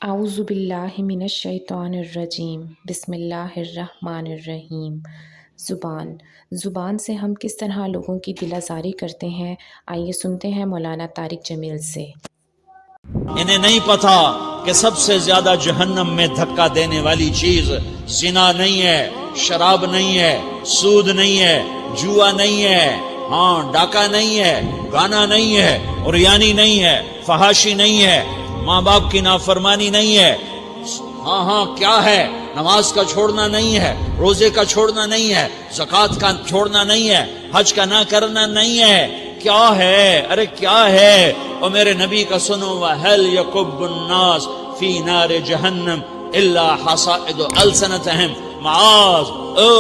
اعوذ باللہ من الشیطان الرجیم بسم اللہ الرحمن الرحیم۔ زبان سے ہم کس طرح لوگوں کی دل آزاری کرتے ہیں، آئیے سنتے ہیں مولانا طارق جمیل سے۔ انہیں نہیں پتا کہ سب سے زیادہ جہنم میں دھکا دینے والی چیز زنا نہیں ہے، شراب نہیں ہے، سود نہیں ہے، جوا نہیں ہے، ڈاکہ نہیں ہے، گانا نہیں ہے، عریانی نہیں ہے، فحاشی نہیں ہے، ماں باپ کی نافرمانی نہیں ہے، کیا ہے، نماز کا چھوڑنا نہیں ہے، روزے کا چھوڑنا نہیں ہے، زکوٰۃ کا چھوڑنا نہیں ہے، حج کا نہ کرنا نہیں ہے، کیا ہے؟ ارے کیا ہے؟ اور میرے نبی کا سنو، وَهَلْ يَكُبُّ النَّاسِ فِي نَارِ جَهَنَّمْ إِلَّا حَصَائِدُ أَلْسِنَتِهِمْ۔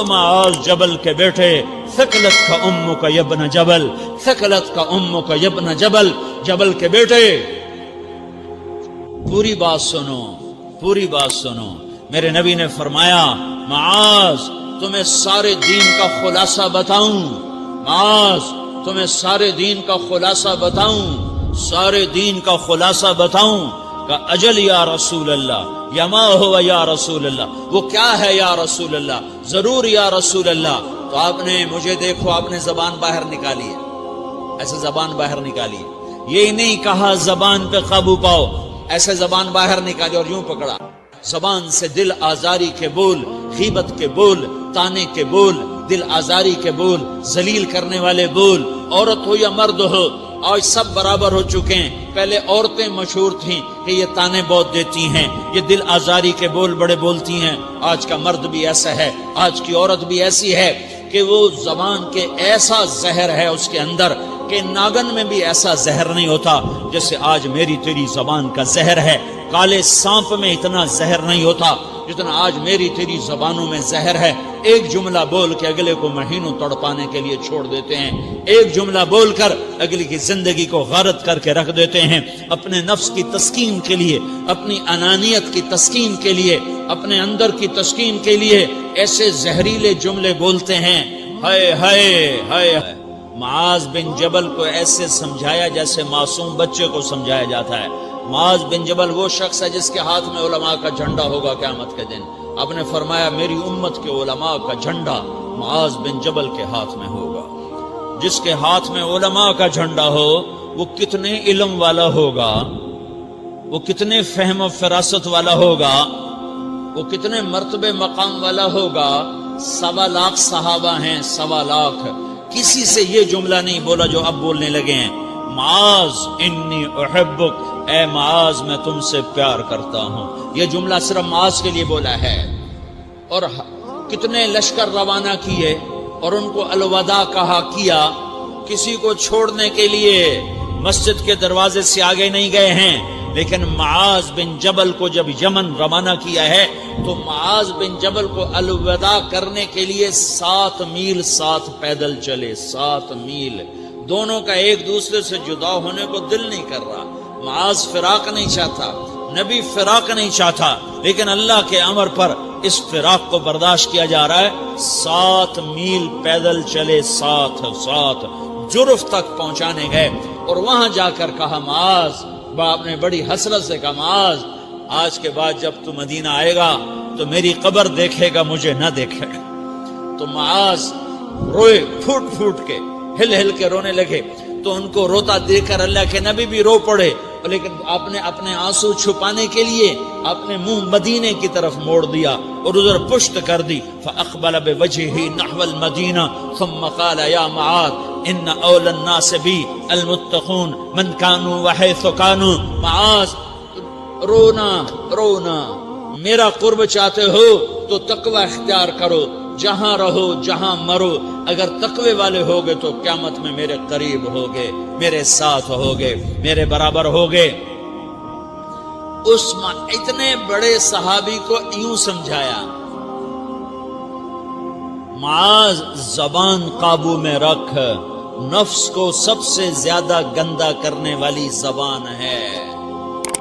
معاذ جبل کے بیٹے، ثقلت کا امک یبن جبل، ثقلت کا امک یبن جبل، جبل کے بیٹے پوری بات سنو، پوری بات سنو۔ میرے نبی نے فرمایا، معاذ تمہیں سارے دین کا خلاصہ بتاؤں، معاذ تمہیں سارے دین کا خلاصہ بتاؤں، سارے دین کا خلاصہ بتاؤں؟ کہ اجل یا رسول اللہ، یا ما ہوا یا رسول اللہ، وہ کیا ہے یا رسول اللہ؟ ضرور یا رسول اللہ۔ تو آپ نے مجھے دیکھو، آپ نے زبان باہر نکالی ہے، ایسے زبان باہر نکالی ہے، یہ نہیں کہا زبان پہ قابو پاؤ، ایسے زبان باہر نکالی اور یوں پکڑا۔ زبان سے دل آزاری کے بول، غیبت کے بول، تانے کے بول، دل آزاری کے بول، ذلیل کرنے والے بول، عورت ہو یا مرد ہو، آج سب برابر ہو چکے ہیں۔ پہلے عورتیں مشہور تھیں کہ یہ تانے بہت دیتی ہیں، یہ دل آزاری کے بول بڑے بولتی ہیں۔ آج کا مرد بھی ایسا ہے، آج کی عورت بھی ایسی ہے کہ وہ زبان کے ایسا زہر ہے اس کے اندر کہ ناگن میں بھی ایسا زہر نہیں ہوتا جیسے آج میری تیری زبان کا زہر ہے۔ کالے سانپ میں اتنا زہر نہیں ہوتا جتنا آج میری تیری زبانوں میں زہر ہے۔ ایک جملہ بول کے اگلے کو مہینوں تڑپانے کے لیے چھوڑ دیتے ہیں، ایک جملہ بول کر اگلی کی زندگی کو غارت کر کے رکھ دیتے ہیں، اپنے نفس کی تسکین کے لیے، اپنی انانیت کی تسکین کے لیے، اپنے اندر کی تسکین کے لیے ایسے زہریلے جملے بولتے ہیں۔ ہائے ہائے ہائے۔ معاذ بن جبل کو ایسے سمجھایا جیسے معصوم بچے کو سمجھایا جاتا ہے۔ معاذ بن جبل وہ شخص ہے جس کے ہاتھ میں علماء کا جھنڈا ہوگا قیامت کے دن۔ آپ نے فرمایا میری امت کے علماء کا جھنڈا معاذ بن جبل کے ہاتھ میں ہوگا۔ جس کے ہاتھ میں علماء کا جھنڈا ہو وہ کتنے علم والا ہوگا، وہ کتنے فہم و فراست والا ہوگا، وہ کتنے مرتبے مقام والا ہوگا۔ 1.25 لاکھ صحابہ ہیں، 1.25 لاکھ، کسی سے یہ جملہ نہیں بولا جو اب بولنے لگے ہیں۔ معاذ انی احبک، اے معاذ میں تم سے پیار کرتا ہوں، یہ جملہ صرف معاذ کے لیے بولا ہے۔ اور کتنے لشکر روانہ کیے اور ان کو الوداع کہا کیا، کسی کو چھوڑنے کے لیے مسجد کے دروازے سے آگے نہیں گئے ہیں، لیکن معاذ بن جبل کو جب یمن روانہ کیا ہے تو معاذ بن جبل کو الوداع کرنے کے لیے 7 میل ساتھ پیدل چلے، 7 میل۔ دونوں کا ایک دوسرے سے جدا ہونے کو دل نہیں کر رہا، معاذ فراق نہیں چاہتا، نبی فراق نہیں چاہتا، لیکن اللہ کے امر پر اس فراق کو برداشت کیا جا رہا ہے۔ 7 میل پیدل چلے، 7 جرف تک پہنچانے گئے اور وہاں جا کر کہا معاذ، باپ نے بڑی حسرت سے کہا معاذ آج کے بعد جب تو مدینہ آئے گا تو میری قبر دیکھے گا، مجھے نہ دیکھے گا۔ تو معاذ روئے، پھوٹ پھوٹ کے، ہل ہل کے رونے لگے۔ تو ان کو روتا دیکھ کر اللہ کے نبی بھی رو پڑے، لیکن آپ نے اپنے آنسو چھپانے کے لیے اپنے منہ مدینے کی طرف موڑ دیا اور ادھر پشت کر دی۔ فاقبل بوجهه نحو المدینہ ثم قال یا معاذ ان اول الناس بی المتقون من كانوا وحيث كانوا۔ معاذ رونا رونا، میرا قرب چاہتے ہو تو تقوی اختیار کرو، جہاں رہو جہاں مرو، اگر تقوی والے ہوگے تو قیامت میں میرے قریب ہوگے، میرے ساتھ ہوگے، میرے برابر ہوگے۔ اس اتنے بڑے صحابی کو یوں سمجھایا، معاذ زبان قابو میں رکھ، نفس کو سب سے زیادہ گندا کرنے والی زبان ہے۔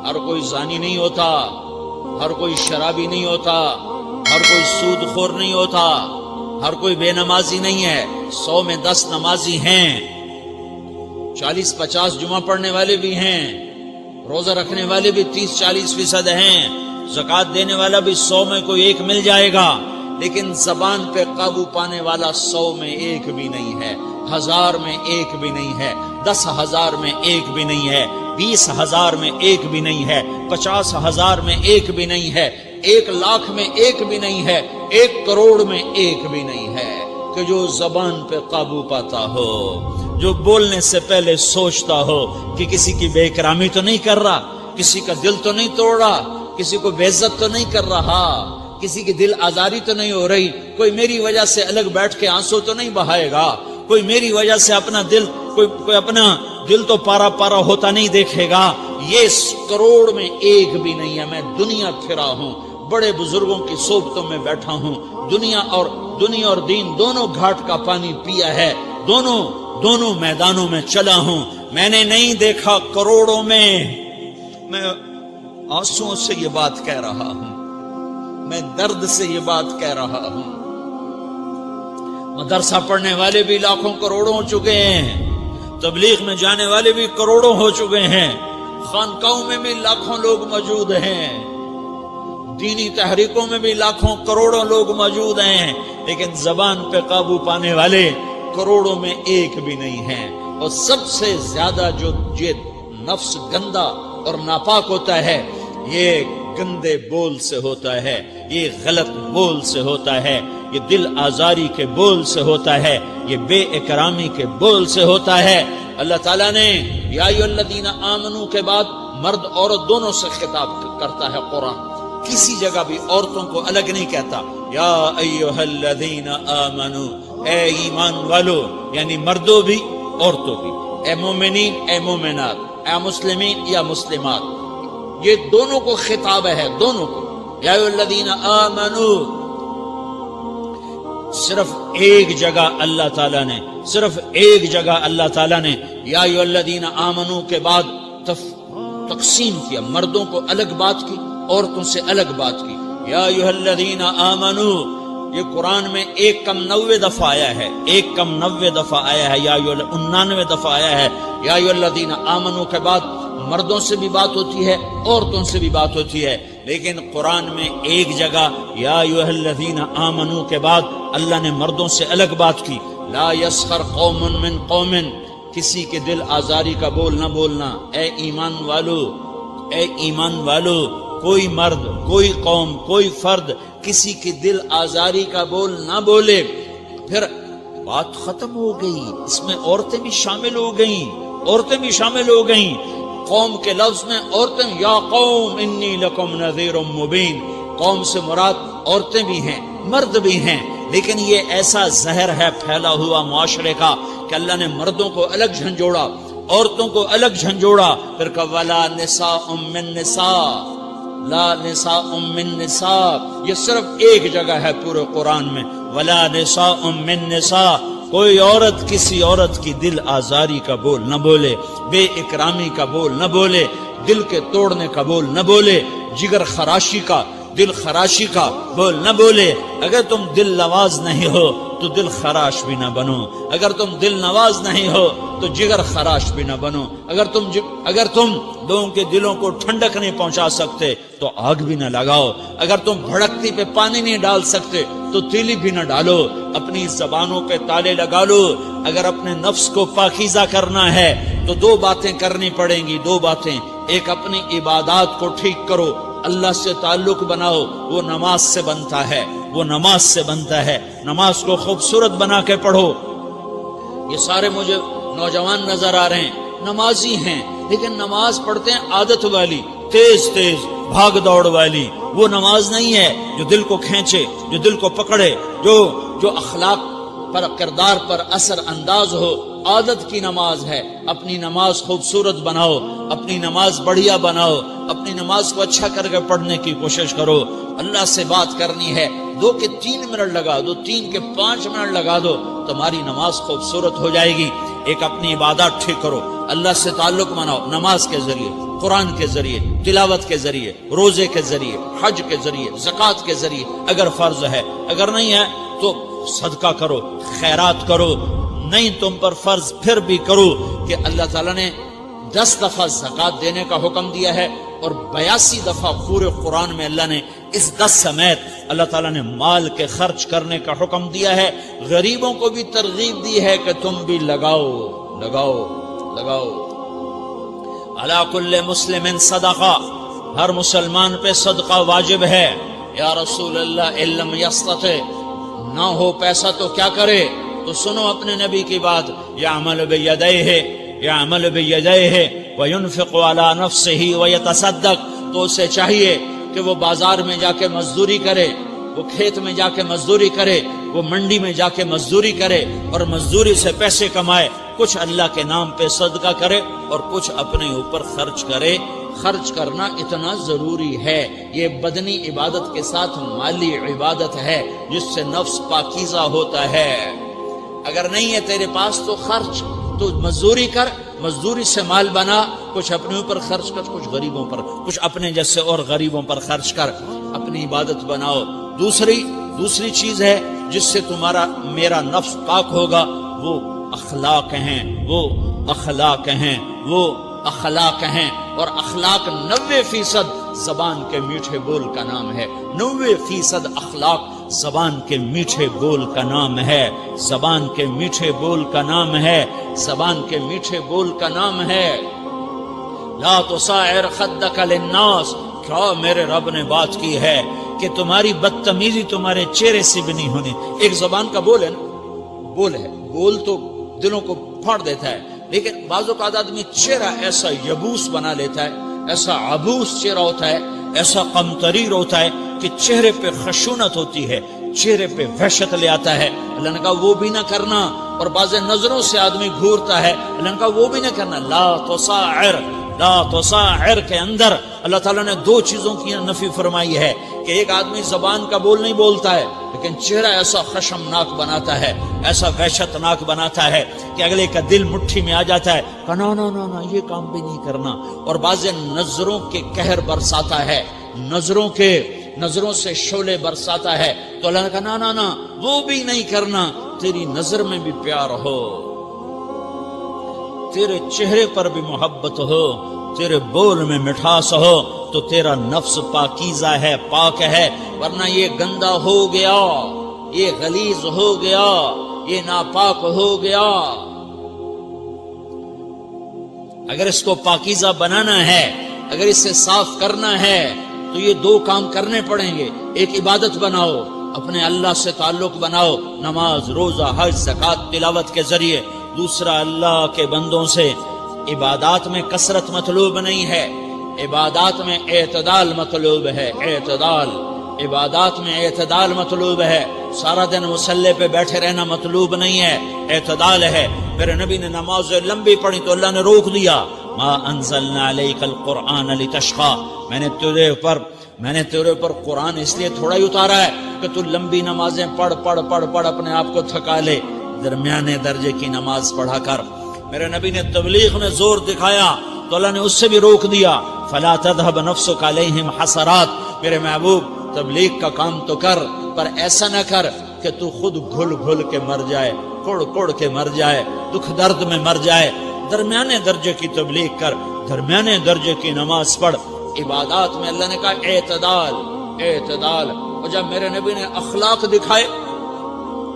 ہر کوئی زانی نہیں ہوتا، ہر کوئی شرابی نہیں ہوتا، ہر کوئی سود خور نہیں ہوتا، ہر کوئی بے نمازی نہیں ہے۔ 100 میں 10 نمازی ہیں، 40-50 جمعہ پڑھنے والے بھی ہیں، روزہ رکھنے والے بھی 30-40% ہیں، زکوٰۃ دینے والا بھی 100 میں کوئی ایک مل جائے گا، لیکن زبان پہ قابو پانے والا 100 میں ایک بھی نہیں ہے، 1000 میں ایک بھی نہیں ہے، 10,000 میں ایک بھی نہیں ہے، 20,000 میں ایک بھی نہیں ہے، 50,000 میں ایک بھی نہیں ہے، 1,00,000 میں ایک بھی نہیں ہے، 1 کروڑ میں ایک بھی نہیں ہے کہ جو زبان پہ قابو پاتا ہو، جو بولنے سے پہلے سوچتا ہو کہ کسی کی بے اکرامی تو نہیں کر رہا، کسی کا دل تو نہیں توڑ رہا، کسی کو بے عزت تو نہیں کر رہا، کسی کی دل آزاری تو نہیں ہو رہی، کوئی میری وجہ سے الگ بیٹھ کے آنسو تو نہیں بہائے گا، کوئی میری وجہ سے اپنا دل کوئی اپنا دل تو پارا پارا ہوتا نہیں دیکھے گا۔ یہ کروڑ میں ایک بھی نہیں ہے۔ میں دنیا پھرا ہوں، بڑے بزرگوں کی صحبتوں میں بیٹھا ہوں، دنیا اور دین دونوں گھاٹ کا پانی پیا ہے، دونوں میدانوں میں چلا ہوں، میں نے نہیں دیکھا کروڑوں میں۔ میں آنسوؤں سے یہ بات کہہ رہا ہوں، میں درد سے یہ بات کہہ رہا ہوں۔ مدرسہ پڑھنے والے بھی لاکھوں کروڑوں ہو چکے ہیں، تبلیغ میں جانے والے بھی کروڑوں ہو چکے ہیں، خانقاہوں میں بھی لاکھوں لوگ موجود ہیں، دینی تحریکوں میں بھی لاکھوں کروڑوں لوگ موجود ہیں، لیکن زبان پہ قابو پانے والے کروڑوں میں ایک بھی نہیں ہیں۔ اور سب سے زیادہ جو یہ نفس گندا اور ناپاک ہوتا ہے، یہ گندے بول سے ہوتا ہے، یہ غلط بول سے ہوتا ہے، یہ دل آزاری کے بول سے ہوتا ہے، یہ بے اکرامی کے بول سے ہوتا ہے۔ اللہ تعالیٰ نے یا ایھا الذین آمنو کے بعد مرد عورت دونوں سے خطاب کرتا ہے قرآن، کسی جگہ بھی عورتوں کو الگ نہیں کہتا۔ یا ایھا الذین آمنو، اے ایمان والو، یعنی مردوں بھی عورتوں بھی، اے مومنین اے مومنات، اے مسلمین یا مسلمات، یہ دونوں کو خطاب ہے، دونوں کو۔ یا ایھا الذین آمنو، صرف ایک جگہ اللہ تعالیٰ نے یا ایھا الذین آمنو کے بعد تقسیم کیا، مردوں کو الگ بات کی، عورتوں سے الگ بات کی۔ یا ایھا الذین آمنو، یہ قرآن میں 199 دفعہ آیا ہے، 199 دفعہ آیا ہے، یا 99 دفعہ آیا ہے۔ یا ایھا الذین آمنو کے بعد مردوں سے بھی بات ہوتی ہے، عورتوں سے بھی بات ہوتی ہے، لیکن قرآن میں ایک جگہ یا ایھا الذین آمنو کے بعد اللہ نے مردوں سے الگ بات کی۔ لا یسخر قوم من قوم، کسی کے دل آزاری کا بول نہ بولنا۔ اے ایمان والو، کوئی مرد، کوئی قوم، کوئی فرد کسی کی دل آزاری کا بول نہ بولے۔ پھر بات ختم ہو گئی، اس میں عورتیں بھی شامل ہو گئیں، قوم کے لفظ میں عورتیں، یا قوم انی لکم نذیر مبین، قوم سے مراد عورتیں بھی ہیں، مرد بھی ہیں، لیکن یہ ایسا زہر ہے پھیلا ہوا معاشرے کا کہ اللہ نے مردوں کو الگ جھنجھوڑا، عورتوں کو الگ جھنجھوڑا، پھر کہا ولا نساء من نساء، لا نساء من نساء، یہ صرف ایک جگہ ہے پورے قرآن میں، ولا نساء من نساء، کوئی عورت کسی عورت کی دل آزاری کا بول نہ بولے، بے اکرامی کا بول نہ بولے، دل کے توڑنے کا بول نہ بولے، جگر خراشی کا، دل خراشی کا بول نہ بولے۔ اگر تم دل نواز نہیں ہو تو دل خراش بھی نہ بنو، اگر تم دل نواز نہیں ہو تو جگر خراش بھی نہ بنو، اگر تم لوگوں کے دلوں کو ٹھنڈک نہیں پہنچا سکتے تو آگ بھی نہ لگاؤ، اگر تم بھڑکتی پہ پانی نہیں ڈال سکتے تو تیلی بھی نہ ڈالو، اپنی زبانوں پہ تالے لگا لو۔ اگر اپنے نفس کو پاکیزہ کرنا ہے تو 2 باتیں کرنی پڑیں گی، 2 باتیں، ایک اپنی عبادات کو ٹھیک کرو، اللہ سے تعلق بناؤ، وہ نماز سے بنتا ہے، نماز کو خوبصورت بنا کے پڑھو۔ یہ سارے مجھے نوجوان نظر آ رہے ہیں، نمازی ہیں، لیکن نماز پڑھتے ہیں عادت والی، تیز بھاگ دوڑ والی، وہ نماز نہیں ہے جو دل کو کھینچے، جو دل کو پکڑے، جو اخلاق پر، کردار پر اثر انداز ہو۔ عادت کی نماز ہے، اپنی نماز خوبصورت بناؤ، اپنی نماز بڑھیا بناؤ، اپنی نماز کو اچھا کر کے پڑھنے کی کوشش کرو۔ اللہ سے بات کرنی ہے، 2 کے 3 منٹ لگا دو، 3 کے 5 منٹ لگا دو، تمہاری نماز خوبصورت ہو جائے گی۔ ایک اپنی عبادات ٹھیک کرو، اللہ سے تعلق بناؤ، نماز کے ذریعے، قرآن کے ذریعے، تلاوت کے ذریعے، روزے کے ذریعے، حج کے ذریعے، زکوٰۃ کے ذریعے، اگر فرض ہے، اگر نہیں ہے تو صدقہ کرو، خیرات کرو، نہیں تم پر فرض پھر بھی کرو کہ اللہ تعالیٰ نے 10 دفعہ زکات دینے کا حکم دیا ہے، اور 82 دفعہ پورے قرآن میں اللہ نے اس 10 سمیت اللہ تعالیٰ نے مال کے خرچ کرنے کا حکم دیا ہے۔ غریبوں کو بھی ترغیب دی ہے کہ تم بھی لگاؤ لگاؤ لگاؤ۔ علی کل مسلم صدقہ، ہر مسلمان پہ صدقہ واجب ہے۔ یا رسول اللہ ان لم یستطع، نہ ہو پیسہ تو کیا کرے؟ تو سنو اپنے نبی کی بات، یعمل بیدیہ، یعمل بیدیہ وینفق علی نفسہ ویتصدق، تو اسے چاہیے کہ وہ بازار میں جا کے مزدوری کرے، وہ کھیت میں جا کے مزدوری کرے، وہ منڈی میں جا کے مزدوری کرے، اور مزدوری سے پیسے کمائے، کچھ اللہ کے نام پہ صدقہ کرے اور کچھ اپنے اوپر خرچ کرے۔ خرچ کرنا اتنا ضروری ہے، یہ بدنی عبادت کے ساتھ مالی عبادت ہے جس سے نفس پاکیزہ ہوتا ہے۔ اگر نہیں ہے تیرے پاس تو خرچ، تو مزدوری کر، مزدوری سے مال بنا، کچھ اپنے اوپر خرچ کر، کچھ غریبوں پر، کچھ اپنے جیسے اور غریبوں پر خرچ کر، اپنی عبادت بناؤ۔ دوسری چیز ہے جس سے تمہارا میرا نفس پاک ہوگا، وہ اخلاق ہیں، وہ اخلاق ہیں، وہ اخلاق ہیں، اور اخلاق 90% زبان کے میٹھے بول کا نام ہے۔ 90% اخلاق زبان کے میٹھے بول کا نام ہے، زبان کے میٹھے بول کا نام ہے، زبان کے میٹھے بول کا نام ہے۔ لا تصاعر خدک للناس، کیا میرے رب نے بات کی ہے کہ تمہاری بدتمیزی تمہارے چہرے سے بھی نہیں ہونی۔ ایک زبان کا بول ہے نا، بول ہے، بول تو دلوں کو پھاڑ دیتا ہے، لیکن بعض اوقات آدمی چہرہ ایسا یبوس بنا لیتا ہے، ایسا عبوس چہرہ ہوتا ہے، ایسا قمطریر ہوتا ہے کہ چہرے پہ خشونت ہوتی ہے، چہرے پہ وحشت لے آتا ہے۔ اللہ نے کہا وہ بھی نہ کرنا، اور بعض نظروں سے آدمی گھورتا ہے، اللہ نے کہا وہ بھی نہ کرنا۔ لا تصاعر، لا تصاعر کے اندر اللہ تعالیٰ نے 2 چیزوں کی نفی فرمائی ہے کہ ایک آدمی زبان کا بول نہیں بولتا ہے لیکن چہرہ ایسا خشمناک بناتا ہے، ایسا وحشتناک بناتا ہے کہ اگلے کا دل مٹھی میں آ جاتا ہے کہ نا نا نا نا یہ کام بھی نہیں کرنا۔ اور بعض نظروں کے قہر برساتا ہے، نظروں سے شعلے برساتا ہے، تو اللہ نے کہا نا نا نا وہ بھی نہیں کرنا۔ تیری نظر میں بھی پیار ہو، تیرے چہرے پر بھی محبت ہو، تیرے بول میں مٹھاس ہو، تو تیرا نفس پاکیزہ ہے، پاک ہے، ورنہ یہ گندا ہو گیا، یہ غلیظ ہو گیا، یہ ناپاک ہو گیا۔ اگر اس کو پاکیزہ بنانا ہے، اگر اسے صاف کرنا ہے، تو یہ 2 کام کرنے پڑیں گے۔ ایک عبادت بناؤ، اپنے اللہ سے تعلق بناؤ، نماز، روزہ، حج، زکوٰۃ، تلاوت کے ذریعے۔ دوسرا، اللہ کے بندوں سے عبادات میں کثرت مطلوب نہیں ہے، عبادات میں اعتدال مطلوب ہے، اعتدال، عبادات میں اعتدال مطلوب ہے۔ سارا دن مصلی پہ بیٹھے رہنا مطلوب نہیں ہے، اعتدال ہے۔ میرے نبی نے نماز لمبی پڑھی تو اللہ نے روک دیا، ما انزلنا علیک القرآن لتشقی، میں نے تیرے اوپر قرآن اس لیے تھوڑا ہی اتارا ہے کہ تو لمبی نمازیں پڑھ اپنے آپ کو تھکا لے، درمیانے درجے کی نماز پڑھا کر۔ میرے نبی نے تبلیغ میں زور دکھایا تو اللہ نے اس سے بھی روک دیا، فلا تذهب نفسك علیہم حسرات، میرے محبوب تبلیغ کا کام تو کر، پر ایسا نہ کر کہ تو خود گھل کے مر جائے، کوڑ کے مر جائے، دکھ درد میں مر جائے۔ درمیانے درجے کی تبلیغ کر، درمیانے درجے کی نماز پڑھ۔ عبادات میں اللہ نے کہا اعتدال، اعتدال۔ اور جب میرے نبی نے اخلاق دکھائے،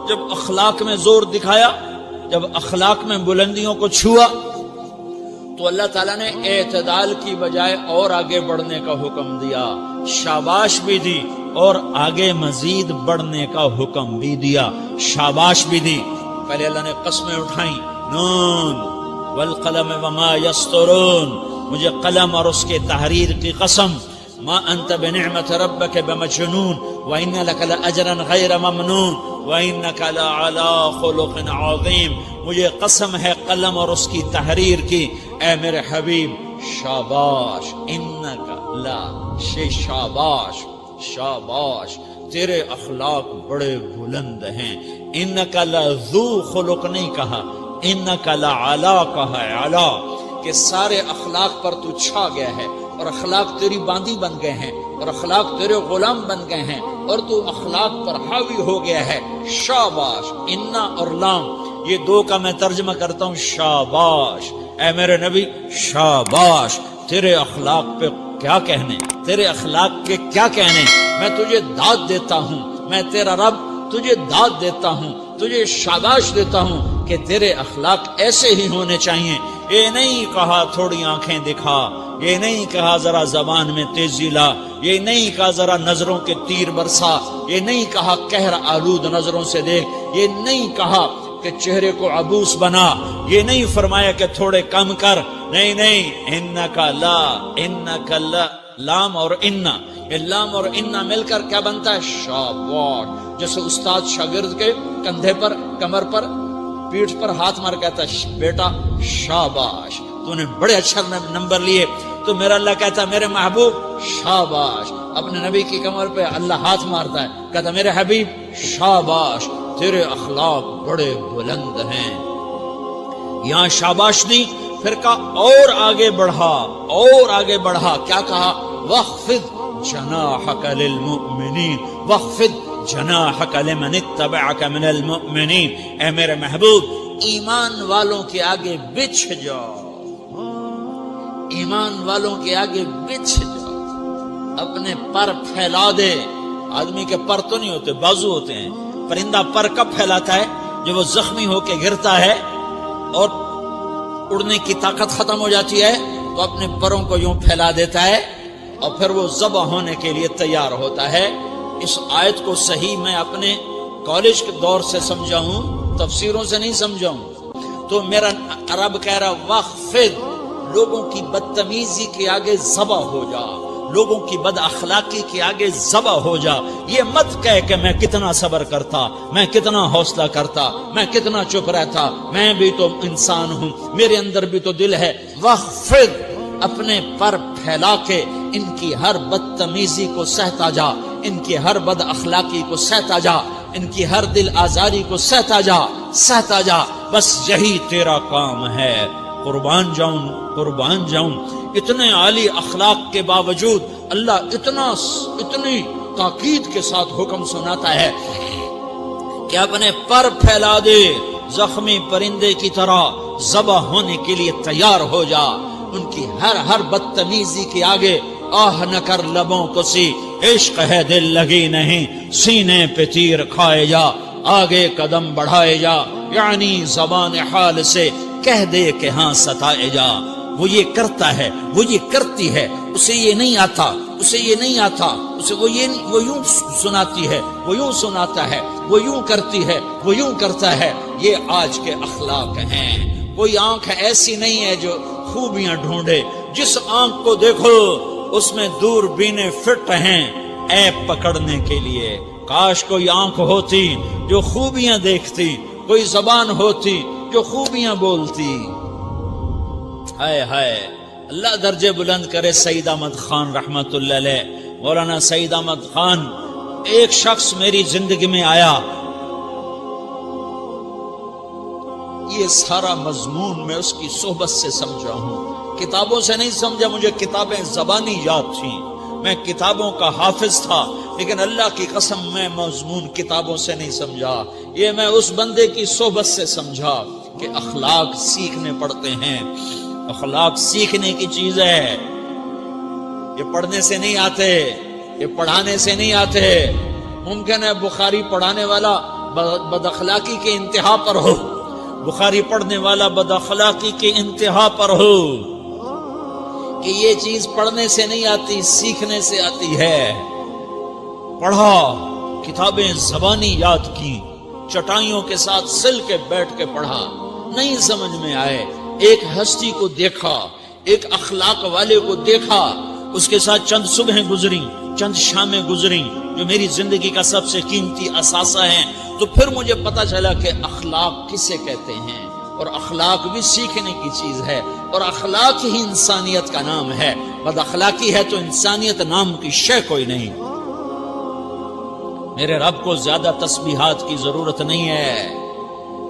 جب اخلاق میں زور دکھایا، جب اخلاق میں بلندیوں کو چھوا، تو اللہ تعالیٰ نے اعتدال کی بجائے اور آگے بڑھنے کا حکم دیا، شاباش بھی دی، اور آگے مزید بڑھنے کا حکم بھی دیا، شاباش بھی دی۔ پہلے اللہ نے قسمیں اٹھائیں، نون والقلم وما یسطرون، مجھے قلم اور اس کے تحریر کی قسم، ما انت بنعمت ربک بمجنون وان لک لاجرا غیر ممنون وانک لعلی خلق عظیم، مجھے قسم ہے قلم اور اس کی تحریر کی، اے میرے حبیب شاباش، انک لا شاباش، شاباش، تیرے اخلاق بڑے بلند ہیں۔ انک لذو خلق نہیں کہا، انک لعلی کہا، علا، کہ سارے اخلاق پر تو چھا گیا ہے، اور اخلاق تیری باندی بن گئے ہیں، اور اخلاق تیرے غلام بن گئے ہیں، اور تو اخلاق پر حاوی ہو گیا ہے۔ شاباش، انا اور لام، یہ 2 کا میں ترجمہ کرتا ہوں، شاباش، اے میرے نبی شاباش، تیرے اخلاق پہ کیا کہنے، تیرے اخلاق کے کیا کہنے، میں تجھے داد دیتا ہوں، میں تیرا رب تجھے داد دیتا ہوں، تجھے شاباش دیتا ہوں کہ تیرے اخلاق ایسے ہی ہونے چاہیے۔ یہ نہیں کہا تھوڑی آنکھیں دکھا، یہ نہیں کہا ذرا زبان میں تیزی لا، یہ نہیں کہا ذرا نظروں کے تیر برسا، یہ نہیں کہا قہر آلود نظروں سے دیکھ، یہ نہیں کہا کہ چہرے کو عبوس بنا، یہ نہیں فرمایا کہ تھوڑے کم کر، نہیں نہیں، انکا لا، انکا لا، لام اور انا، یہ لام اور انا مل کر کیا بنتا ہے؟ شاباش۔ جیسے استاد شاگرد کے کندھے پر، کمر پر، پیٹھ پر ہاتھ مار کہتا ہے بیٹا شاباش، تو نے بڑے اچھا نمبر لیے، تو میرا اللہ کہتا ہے میرے محبوب شاباش۔ اپنے نبی کی کمر پہ اللہ ہاتھ مارتا ہے، کہتا میرے حبیب شاباش، تیرے اخلاق بڑے بلند ہیں۔ یہاں شاباش دی، پھر کہا اور آگے بڑھا، اور آگے بڑھا، کیا کہا؟ وَخْفِضْ جَنَاحَكَ لِلْمُؤْمِنِينَ وَخْفِضْ جَنَاحَكَ لِمَنِ اتَّبَعَكَ مِنَ الْمُؤْمِنِينَ، اے میرے محبوب ایمان والوں کے آگے بچھ جاؤ، ایمان والوں کے آگے بچھ جاؤ، اپنے پر پھیلا دے۔ آدمی کے پر تو نہیں ہوتے، بازو ہوتے ہیں۔ پرندہ پر کب پھیلاتا ہے؟ جب وہ زخمی ہو کے گرتا ہے اور اڑنے کی طاقت ختم ہو جاتی ہے تو اپنے پروں کو یوں پھیلا دیتا ہے اور پھر وہ ذبح ہونے کے لیے تیار ہوتا ہے۔ اس آیت کو صحیح میں اپنے کالج کے دور سے سمجھا ہوں، تفسیروں سے نہیں سمجھا ہوں۔ تو میرا رب کہہ رہا وَخْفِضْ، لوگوں کی بدتمیزی کے آگے ذبح ہو جا، لوگوں کی بد اخلاقی کے آگے ذبح ہو جا۔ یہ مت کہہ کہ میں کتنا صبر کرتا، میں کتنا حوصلہ کرتا، میں کتنا چپ رہتا، میں بھی تو انسان ہوں، میرے اندر بھی تو دل ہے۔ وَخْفِضْ، اپنے پر پھیلا کے ان کی ہر بدتمیزی کو سہتا جا، ان کی ہر بد اخلاقی کو سہتا جا، ان کی ہر دل آزاری کو سہتا جا، سہتا جا، بس یہی تیرا کام ہے۔ قربان جاؤں، قربان جاؤں، اتنے عالی اخلاق کے باوجود اللہ اتنی تاکید کے ساتھ حکم سناتا ہے کہ اپنے پر پھیلا دے، زخمی پرندے کی طرح ذبح ہونے کے لیے تیار ہو جا۔ ان کی ہر بدتمیزی کے آگے آہ نہ کر لبوں کو سی، عشق ہے دل لگی نہیں، سینے پہ تیر کھائے جا، آگے قدم بڑھائے جا، یعنی زبان حال سے کہہ دے کہ ہاں ستائے جا۔ وہ یہ کرتا ہے، وہ یہ کرتی ہے، اسے یہ نہیں آتا، اسے یہ نہیں آتا، اسے وہ یوں سناتی ہے، وہ یوں سناتا ہے، وہ یوں کرتی ہے، وہ یوں کرتا ہے۔ یہ آج کے اخلاق ہیں۔ کوئی آنکھ ایسی نہیں ہے جو خوبیاں ڈھونڈے، جس آنکھ کو دیکھو اس میں دوربینیں فٹ ہیں عیب پکڑنے کے لیے۔ کاش کوئی آنکھ ہوتی جو خوبیاں دیکھتی، کوئی زبان ہوتی جو خوبیاں بولتی۔ ہائے ہائے، اللہ درجے بلند کرے سعید احمد خان رحمت اللہ علیہ۔ مولانا سعید احمد خان، ایک شخص میری زندگی میں آیا، یہ سارا مضمون میں اس کی صحبت سے سمجھا ہوں، کتابوں سے نہیں سمجھا۔ مجھے کتابیں زبانی یاد تھیں، میں کتابوں کا حافظ تھا، لیکن اللہ کی قسم میں مضمون کتابوں سے نہیں سمجھا۔ یہ میں اس بندے کی صحبت سے سمجھا کہ اخلاق سیکھنے پڑتے ہیں، اخلاق سیکھنے کی چیز ہے۔ یہ پڑھنے سے نہیں آتے، یہ پڑھانے سے نہیں آتے۔ ممکن ہے بخاری پڑھانے والا بد اخلاقی کے انتہا پر ہو، بخاری پڑھنے والا بد اخلاقی کے انتہا پر ہو، کہ یہ چیز پڑھنے سے نہیں آتی، سیکھنے سے آتی ہے۔ پڑھا، کتابیں زبانی یاد کی، چٹائیوں کے ساتھ سل کے بیٹھ کے پڑھا، نہیں سمجھ میں آئے، ایک ہستی کو دیکھا، ایک اخلاق والے کو دیکھا، اس کے ساتھ چند صبحیں گزری، چند شامیں گزری جو میری زندگی کا سب سے قیمتی اثاثہ ہیں۔ تو پھر مجھے پتا چلا کہ اخلاق کسے کہتے ہیں، اور اخلاق بھی سیکھنے کی چیز ہے، اور اخلاق ہی انسانیت کا نام ہے۔ بد اخلاقی ہے تو انسانیت نام کی شے کوئی نہیں۔ میرے رب کو زیادہ تسبیحات کی ضرورت نہیں ہے،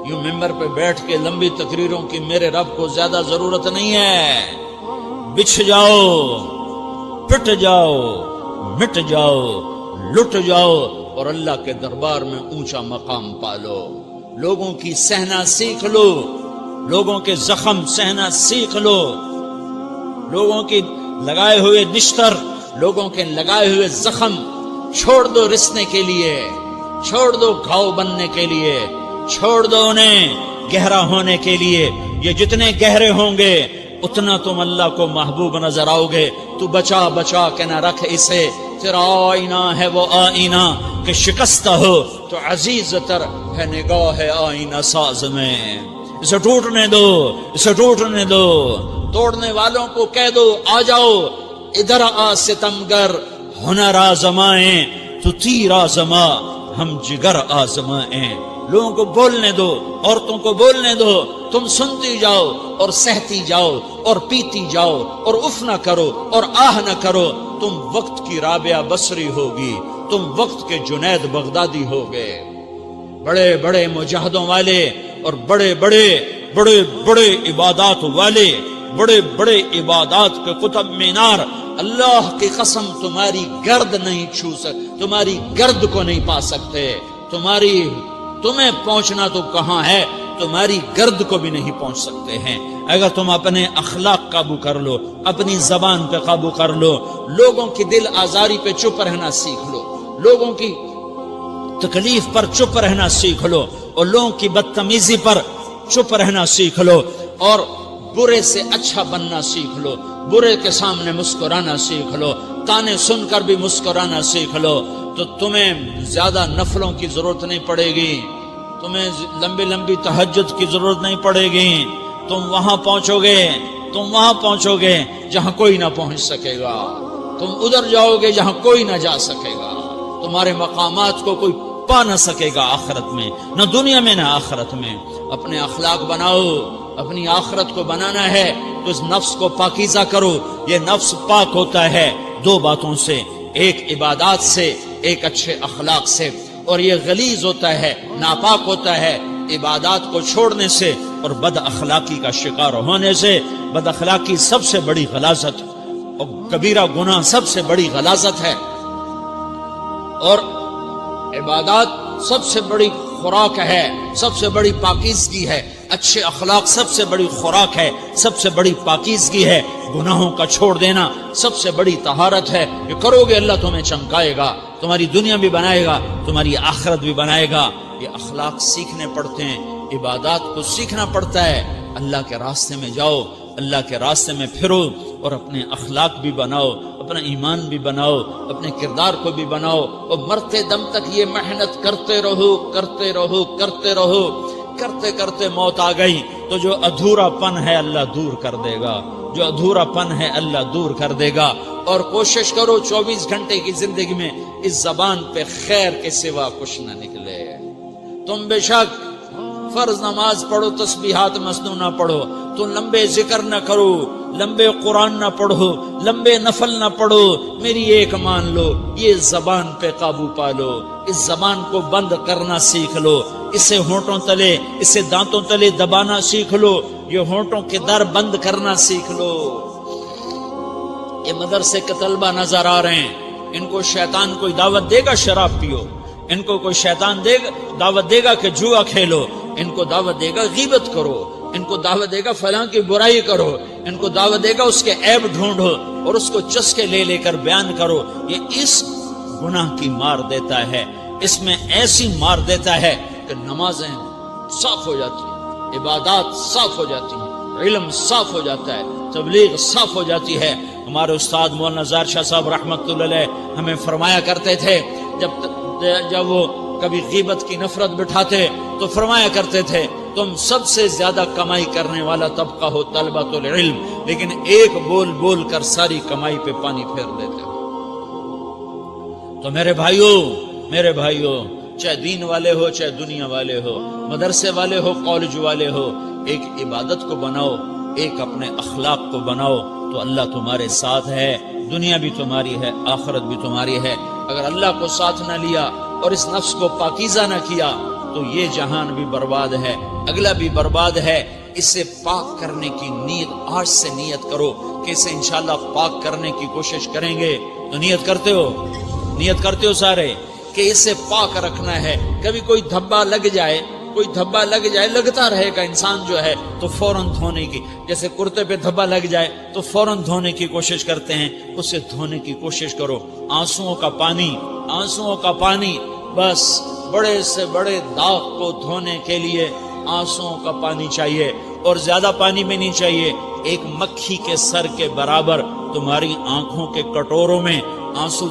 یوں ممبر پہ بیٹھ کے لمبی تقریروں کی میرے رب کو زیادہ ضرورت نہیں ہے۔ بچھ جاؤ، پٹ جاؤ، مٹ جاؤ، لٹ جاؤ، اور اللہ کے دربار میں اونچا مقام پالو۔ لوگوں کی سہنا سیکھ لو، لوگوں کے زخم سہنا سیکھ لو، لوگوں کی لگائے ہوئے نشتر، لوگوں کے لگائے ہوئے زخم چھوڑ دو رسنے کے لیے، چھوڑ دو گھاؤ بننے کے لیے، چھوڑ دو انہیں گہرا ہونے کے لیے۔ یہ جتنے گہرے ہوں گے اتنا تم اللہ کو محبوب نظر آؤ گے۔ تو بچا بچا کے نہ رکھ اسے، تیرا آئینہ ہے وہ آئینہ کہ شکستہ ہو تو عزیز تر ہے نگاہ آئینہ ساز میں۔ اسے ٹوٹنے دو، اسے ٹوٹنے دو۔ توڑنے والوں کو کہہ دو آ جاؤ ادھر آ ستمگر، ہنر آزمائیں تو تیر آزما، ہم جگر آزمائیں۔ لوگوں کو بولنے دو، عورتوں کو بولنے دو، تم سنتی جاؤ اور سہتی جاؤ اور پیتی جاؤ اور اف نہ کرو اور آہ نہ کرو۔ تم وقت کی رابعہ بصری ہوگی، تم وقت کے جنید بغدادی ہوگے۔ بڑے بڑے مجاہدوں والے اور بڑے بڑے بڑے بڑے عبادات والے، بڑے بڑے عبادات کے قطب مینار، اللہ کی قسم تمہاری گرد نہیں چھو سکتے، تمہاری گرد کو نہیں پا سکتے۔ تمہیں پہنچنا تو کہاں ہے، تمہاری گرد کو بھی نہیں پہنچ سکتے ہیں۔ اگر تم اپنے اخلاق قابو کر لو، اپنی زبان پہ قابو کر لو، لوگوں کی دل آزاری پہ چپ رہنا سیکھ لو، لوگوں کی تکلیف پر چپ رہنا سیکھ لو، اور لوگوں کی بدتمیزی پر چپ رہنا سیکھ لو، اور برے سے اچھا بننا سیکھ لو، برے کے سامنے مسکرانا سیکھ لو، تانے سن کر بھی مسکرانا سیکھ لو، تو تمہیں زیادہ نفلوں کی ضرورت نہیں پڑے گی، تمہیں لمبی لمبی تہجد کی ضرورت نہیں پڑے گی۔ تم وہاں پہنچو گے جہاں کوئی نہ پہنچ سکے گا، تم ادھر جاؤ گے جہاں کوئی نہ جا سکے گا، تمہارے مقامات کو کوئی پا نہ سکے گا آخرت میں، نہ دنیا میں نہ آخرت میں۔ اپنے اخلاق بناؤ، اپنی آخرت کو بنانا ہے تو اس نفس کو پاکیزہ کرو۔ یہ نفس پاک ہوتا ہے دو باتوں سے، ایک عبادات سے، ایک اچھے اخلاق سے، اور یہ غلیظ ہوتا ہے، ناپاک ہوتا ہے عبادات کو چھوڑنے سے اور بد اخلاقی کا شکار ہونے سے۔ بد اخلاقی سب سے بڑی غلاظت اور کبیرہ گناہ سب سے بڑی غلاظت ہے، اور عبادات سب سے بڑی خوراک ہے، سب سے بڑی پاکیزگی ہے۔ اچھے اخلاق سب سے بڑی خوراک ہے، سب سے بڑی پاکیزگی ہے۔ گناہوں کا چھوڑ دینا سب سے بڑی طہارت ہے۔ یہ کرو گے اللہ تمہیں چمکائے گا، تمہاری دنیا بھی بنائے گا، تمہاری آخرت بھی بنائے گا۔ یہ اخلاق سیکھنے پڑتے ہیں، عبادات کو سیکھنا پڑتا ہے۔ اللہ کے راستے میں جاؤ، اللہ کے راستے میں پھرو، اور اپنے اخلاق بھی بناؤ، اپنا ایمان بھی بناؤ، اپنے کردار کو بھی بناؤ، اور مرتے دم تک یہ محنت کرتے رہو کرتے رہو کرتے رہو۔ کرتے کرتے موت آ گئی تو جو ادھورا پن ہے اللہ دور کر دے گا، جو ادھورا پن ہے اللہ دور کر دے گا۔ اور کوشش کرو 24 گھنٹے کی زندگی میں اس زبان پہ خیر کے سوا کچھ نہ نکلے۔ تم بے شک فرض نماز پڑھو، تسبیحات مسنون نہ پڑھو، تو لمبے ذکر نہ کرو، لمبے قرآن نہ پڑھو، لمبے نفل نہ پڑھو، میری ایک مان لو، یہ زبان پہ قابو پالو، اس زبان کو بند کرنا سیکھ لو، اسے ہونٹوں تلے، اسے دانتوں تلے دبانا سیکھ لو، یہ ہونٹوں کے در بند کرنا سیکھ لو۔ یہ مدرسے کے طلبہ نظر آ رہے ہیں، ان کو شیطان کوئی دعوت دے گا شراب پیو، ان کو کوئی شیطان دعوت دے گا کہ جوا کھیلو، ان کو دعوت دے گا غیبت کرو، ان کو دعوت دے گا فلاں کی برائی کرو، ان کو دعوت دے گا اس کے عیب ڈھونڈو اور اس کو چسکے لے لے کر بیان کرو۔ یہ اس گناہ کی مار دیتا ہے، اس میں ایسی مار دیتا ہے کہ نمازیں صاف ہو جاتی ہیں، عبادات صاف ہو جاتی ہیں، علم صاف ہو جاتا ہے، تبلیغ صاف ہو جاتی ہے۔ ہمارے استاد مولانا زار شاہ صاحب رحمۃ اللہ علیہ ہمیں فرمایا کرتے تھے، جب وہ کبھی غیبت کی نفرت بٹھاتے تو فرمایا کرتے تھے تم سب سے زیادہ کمائی کرنے والا طبقہ ہو طلبۃ العلم، لیکن ایک بول بول کر ساری کمائی پہ پانی پھیر دیتے ہو۔ تو میرے بھائیو چاہے دین والے ہو، چاہے دنیا والے ہو، مدرسے والے ہو، کالج والے ہو، ایک عبادت کو بناؤ، ایک اپنے اخلاق کو بناؤ، تو اللہ تمہارے ساتھ ہے، دنیا بھی تمہاری ہے، آخرت بھی تمہاری ہے۔ اگر اللہ کو ساتھ نہ لیا اور اس نفس کو پاکیزہ نہ کیا تو یہ جہان بھی برباد ہے، اگلا بھی برباد ہے۔ اسے پاک کرنے کی نیت آج سے نیت کرو کہ اسے انشاءاللہ پاک کرنے کی کوشش کریں گے۔ تو نیت کرتے ہو سارے کہ اسے پاک رکھنا ہے۔ کبھی کوئی دھبا لگ جائے کوئی دھبا لگ جائے، لگتا رہے گا انسان جو ہے تو فوراً دھونے کی، جیسے کرتے پہ دھبا لگ جائے تو فوراً دھونے کی کوشش کرتے ہیں، اسے دھونے کی کوشش کرو۔ آنسوؤں کا پانی بس بڑے سے بڑے داغ کو دھونے کے لیے آنسوؤں کا پانی چاہیے، اور زیادہ پانی بھی نہیں چاہیے۔ ایک مکھی کے سر کے برابر تمہاری آنکھوں کے کٹوروں میں آنسو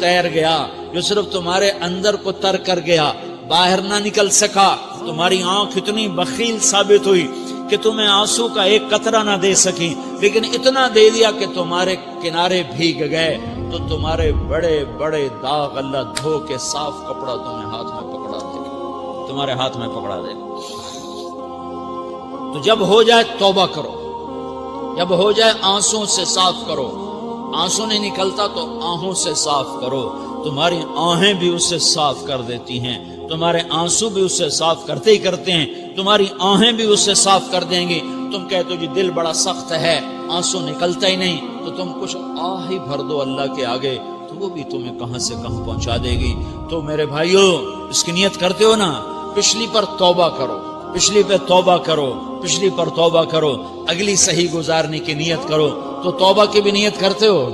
تیر گیا جو صرف تمہارے اندر کو تر کر گیا، باہر نہ نکل سکا۔ تمہاری آنکھ اتنی بخیل ثابت ہوئی کہ تمہیں آنسو کا ایک قطرہ نہ دے سکی، لیکن اتنا دے دیا کہ تمہارے کنارے بھیگ گئے۔ تو تمہارے بڑے بڑے داغ اللہ دھو کے صاف کپڑا تمہیں ہاتھ میں پکڑا دے گا، تمہارے ہاتھ میں پکڑا دے گا۔ تو جب ہو جائے توبہ کرو، جب ہو جائے آنسوں سے صاف کرو۔ آنسو نہیں نکلتا تو آہوں سے صاف کرو، تمہاری آہیں بھی اسے صاف کر دیتی ہیں، تمہارے آنسو بھی اسے صاف کرتے ہی کرتے ہیں، تمہاری آہیں بھی اسے صاف کر دیں گی۔ تم کہتے ہو جی دل بڑا سخت ہے، آنسو نکلتا ہی نہیں، تو تم کچھ آہ ہی بھر دو اللہ کے آگے، تو وہ بھی تمہیں کہاں سے کہاں پہنچا دے گی۔ تو میرے بھائیو، اس کی نیت کرتے ہو نا، پچھلی پر توبہ کرو، پچھلی پہ توبہ کرو، پچھلی پر توبہ کرو، اگلی صحیح گزارنے کی نیت کرو۔ تو توبہ کی بھی نیت کرتے ہو؟